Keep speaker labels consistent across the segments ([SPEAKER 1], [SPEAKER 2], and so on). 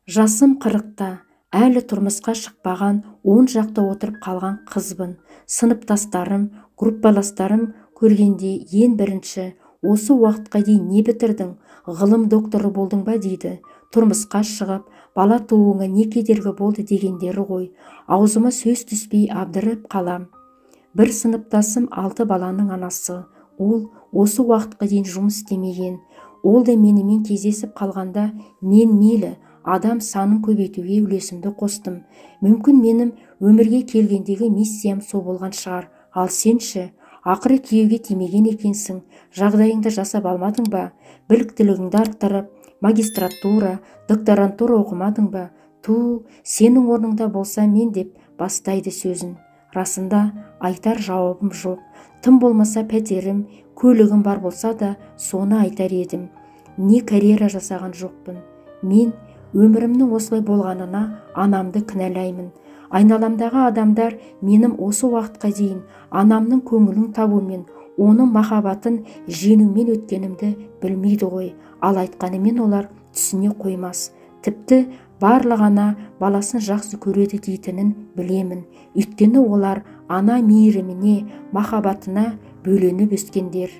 [SPEAKER 1] Жасым 40-та, әлі тұрмысқа шықпаған 10 жақта отырып қалған қызбын. Сыныптастарым, группаластарым көргенде ең бірінші: осы уақытқа дейін не бітірдің, ғылым докторы болдың ба дейді. Тұрмысқа шығып, бала тууыңа не кедергі болды дегендері ғой. Аузыма сөз түспей абдырып қалам. Бір сыныптасым 6 баланың анасы. Ол осы уақытқа дейін жұмыс істемеген. Ол да менімен кездесіп қалғанда мен мейлі адам санын көбейтуге үлесімді қостым. Мүмкін менің өмірге келгендегі миссиям со болған шығар. Ал сенші, ақыры күйеуге тимеген екенсің. Жағдайыңды жасап алмадың ба? Біліктілігіңді арттырып, магистратура, докторантура оқымадың ба? Сенің орныңда болса мен, деп бастайды сөзін. Расында айтар жауабым жоқ. Тым болмаса пәтерім, көлігім бар болса да соны айтар едім. Не карьера жасаған жоқпын. Мен өмірімнің осылай болғанына анамды кінәлаймын. Айналамдағы адамдар менің осы уақытқа дейін анамның көңілін табумен, оның махаббатын жеңумен өткенімді білмейді ғой. Ал айтқанымен олар түсіне қоймас. Тіпті барлық ана баласын жақсы көреді дейтінін білемін. Өйткені олар ана мейіріміне, махаббатына бөленіп өскендер.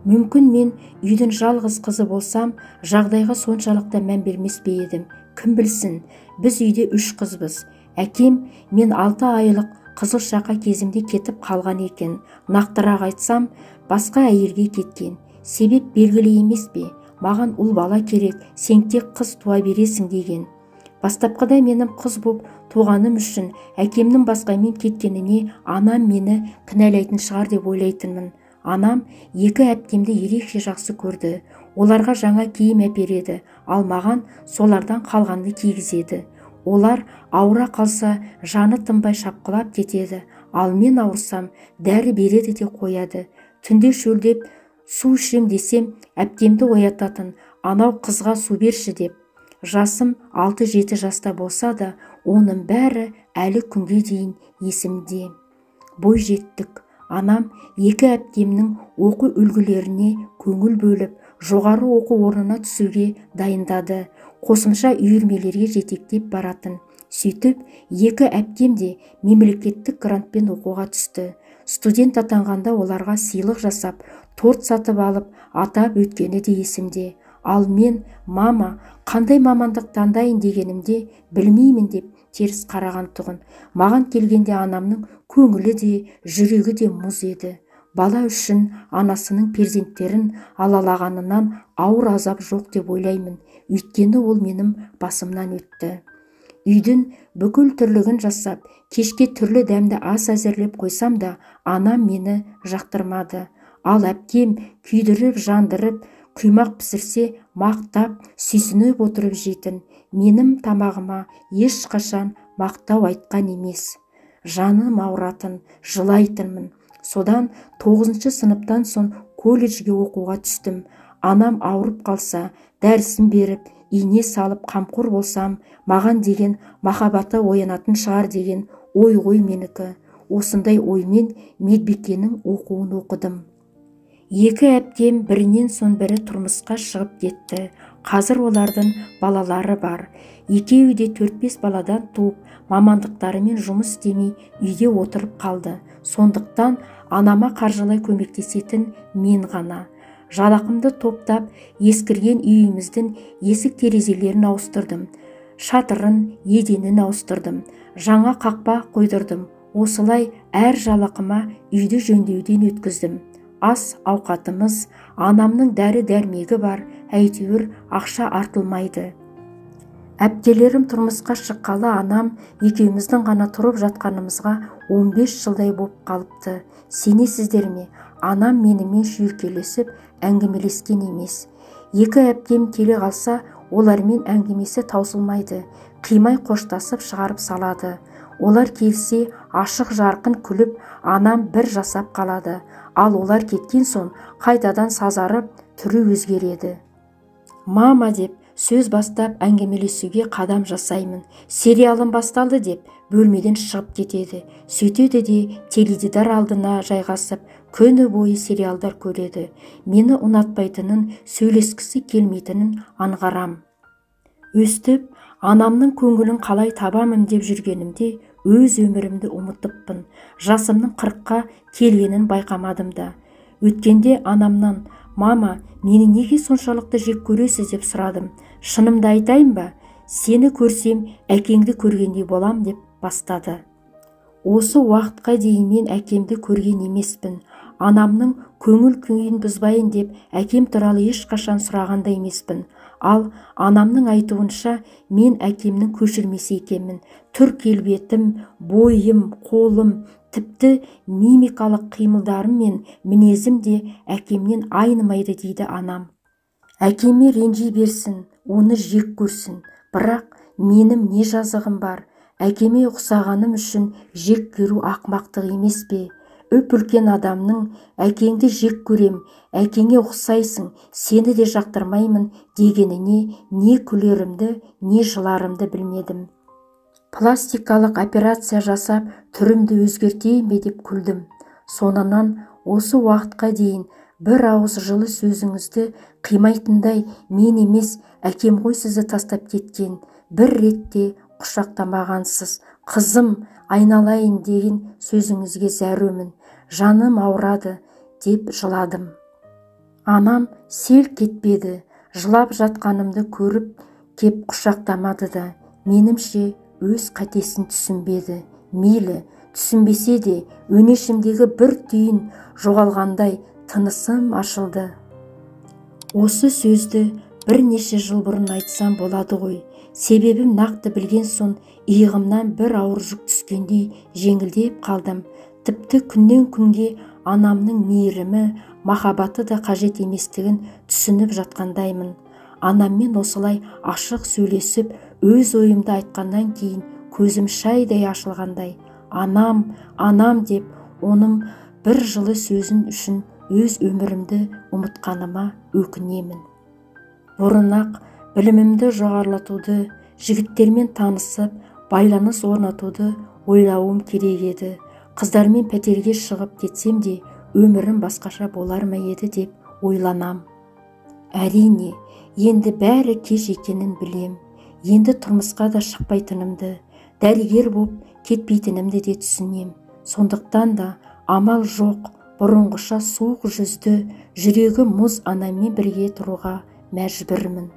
[SPEAKER 1] Мүмкін мен үйдің жалғыз қызы болсам, жағдайға соншалықты мән бермес пе едім. Кім білсін, біз үйде 3 қызбыз. Әкем мен 6 айлық Қызылшақа кезімде кетіп қалған екен. Нақтырақ айтсам, басқа әйелге кеткен. Себеп белгілі емес пе? Маған ұл бала керек, сен тек қыз туа бересің деген. Бастапқыда менің қыз боп туғаным үшін әкемнің басқамен кеткеніне анам мені кінәлайтын шығар деп ойлайтынмын. Анам 2 әпкемді ерекше жақсы көрді. Оларға жаңа киім әпереді, ал маған солардан қалғанды кигізеді. Олар ауыра қалса жаны тынбай шапқылап кетеді, ал мен ауырсам дәрі береді де қояды. Түнде шөлдеп су ішем десем әпкемді оятатын: анау қызға су берші деп. Жасым 6-7 жаста болса да, оның бәрі әлі күнге дейін есімде. Бой жеттік. Анам 2 әпкемнің оқу үлгілеріне көңіл бөліп, жоғары оқу орнына түсуге дайындады. Қосымша үйірмелерге жетектеп баратын. Сөйтіп, 2 әпкем де мемлекеттік грантпен оқуға түсті. Студент атанғанда оларға сыйлық жасап, торт сатып алып, атап өткені де есімде. Ал мен, мама, қандай мамандық таңдайын дегенімде білмеймін деп теріс қараған тұғын. Маған келгенде анамның көңілі де, жүрегі де мұз еді. Бала үшін анасының перзенттерін алалағанынан ауыр азап жоқ деп ойлаймын. Өйткені ол менің басымнан өтті. Үйдің бүкіл түрлігін жасап, кешке түрлі дәмді ас әзірлеп қойсам да, анам мені жақтырмады. Ал әпкем күйдіріп, жандырып, құймақ пісірсе, мақтап, сүйсініп отырып жейтін. Менің тамағыма ешқашан мақтау айтқан емес. Жаным ауыратын, жылайтынмын. Содан 9 сыныптан соң колледжге оқуға түстім. Анам ауырып қалса, дәрісін беріп, ине салып қамқор болсам, маған деген махаббаты оянатын шығар деген ой менікі. Осындай оймен медбикенің оқуын оқыдым. 2 әпкем бірінен соң бірі тұрмысқа шығып кетті. Қазір олардың балалары бар. Екеуі де 4-5 баладан туып, мамандықтарымен жұмыс істемей үйде отырып қалды. Сондықтан анама қаржылай көмектесетін мен ғана. Жалақымды топтап, ескірген үйіміздің есік терезелерін ауыстырдым. Шатырын, еденін ауыстырдым. Жаңа қақпа қойдырдым. Осылай әр жалақыма үйді жөндеуден өткіздім. Ас ауқатымыз, анамның дәрі дәрмегі бар, әйтеуір ақша артылмайды. Әпкелерім тұрмысқа шыққалы анам екеуміздің ғана тұрып жатқанымызға 15 жылдай боп қалыпты. Сенесіздер ме? Анам менімен шүйіркелесіп әңгімелескен емес. 2 әпкем келе қалса, олармен әңгімесі таусылмайды. Қимай қоштасып шығарып салады. Олар келсе, ашық жарқын күліп, анам бір жасап қалады. Ал олар кеткен соң қайтадан сазарып, түрі өзгереді. Мама деп сөз бастап әңгімелесуге қадам жасаймын. Сериалым басталды деп бөлмеден шығып кетеді. Сөйтеді де теледидар алдына жайғасып, күні бойы сериалдар көреді. Мені ұнатпайтынын, сөйлескісі келмейтінін аңғарам. Өстіп, анамның көңілін қалай табамын деп жүргенімде өз өмірімді ұмытыппын. Жасымның 40-қа келгенін байқамадым да. Өткенде анамнан: «Мама, мені неге соншалықты жек көресіз?» деп сұрадым. «Шынымды айтайын ба? Сені көрсем, әкеңді көргендей болам» деп бастады. Осы уақытқа дейін мен әкемді көрген емеспін. Анамның көңіл күйін бұзбайын деп әкем туралы ешқашан сұраған да емеспін. Ал анамның айтуынша мен әкемнің көшірмесі екенмін. Түр келбетім, бойым, қолым, тіпті мимикалық қимылдарым мен мінезім де әкемнен айнымайды дейді анам. Әкеме ренжи берсін, оны жек көрсін, бірақ менің не жазығым бар? Әкеме ұқсағаным үшін жек көру ақымақтық емес пе? Үп-үлкен адамның «әкеңді жек көрем, әкеңе ұқсайсың, сені де жақтырмаймын» дегеніне не күлерімді, не жыларымды білмедім. Пластикалық операция жасап, түрімді өзгертейін бе деп күлдім. Соңынан осы уақытқа дейін бір ауыз жылы сөзіңізді қимайтындай мен емес, әкем ғой сізді тастап кеткен. Бір ретте құшақтамағансыз. «Қызым, айналайын» деген сөзіңізге зәрумін. Жаным ауырады деп жыладым. Анам селк етпеді. Жылап жатқанымды көріп кеп құшақтамады да. Менімше өз қатесін түсінбеді. Мейлі, түсінбесе де өңешімдегі бір түйін жоғалғандай тынысым ашылды. Осы сөзді бірнеше жыл бұрын айтсам болады ғой. Себебім нақты білген соң иығымнан бір ауыр жүк түскендей жеңілдеп қалдым. Тіпті күннен күнге анамның мейірімі, махаббаты да қажет еместігін түсініп жатқандаймын. Анаммен осылай ашық сөйлесіп, өз ойымды айтқаннан кейін көзім шайдай ашылғандай. Анам, анам деп оның бір жылы сөзін үшін өз өмірімді ұмытқаныма өкінемін. Бұрын-ақ білімімді жоғарылатуды, жігіттермен танысып, байланыс орнатуды ойлауым керек еді. Қыздармен пәтерге шығып кетсем де, өмірім басқаша болар ма еді деп ойланам. Әрине, енді бәрі кеш екенін білем. Енді тұрмысқа да шықпайтынымды, дәрігер боп кетпейтінімді де түсінем. Сондықтан да амал жоқ, бұрынғыша суық жүзді, жүрегі мұз анаммен бірге тұруға мәжбүрмін.